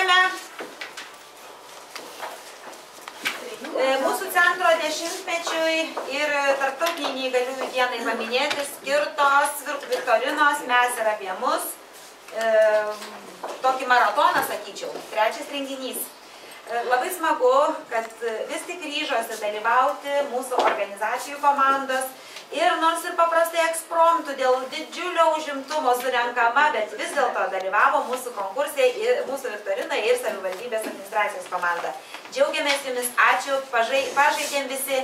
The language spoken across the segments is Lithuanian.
švenčiame mūsų centro 10-mečiui ir tarptautiniai neįgaliųjų dienai paminėti skirtos viktorinos Mes ir apie mus. Tokį maratoną, sakyčiau, 3 renginys. Labai smagu, kad vis tik ryžosi dalyvauti mūsų organizacijų komandos ir nors ir paprastai ekspromtų dėl didžiulio užimtumo surenkama, bet vis dėlto dalyvavo mūsų konkursai, mūsų viktorinai ir savivaldybės administracijos komanda. Džiaugiamės jumis, ačiū, pažaidėm visi,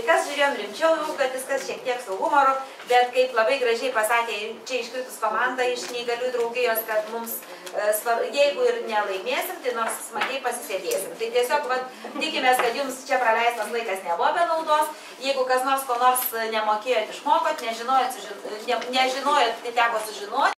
kas žiūrėjom rimčiau, kad viskas šiek tiek su humoru, bet kaip labai gražiai pasakė čia iškritus komanda iš neįgaliųjų draugijos, kad mums, jeigu ir nelaimėsim, tai nors smagiai pasisėdėsim. Tai tiesiog tikimės, kad jums čia praleistas laikas nebuvo be naudos. Jeigu kas nors ko nors nemokėjot, išmokot, nežinojot, tai teko sužinoti.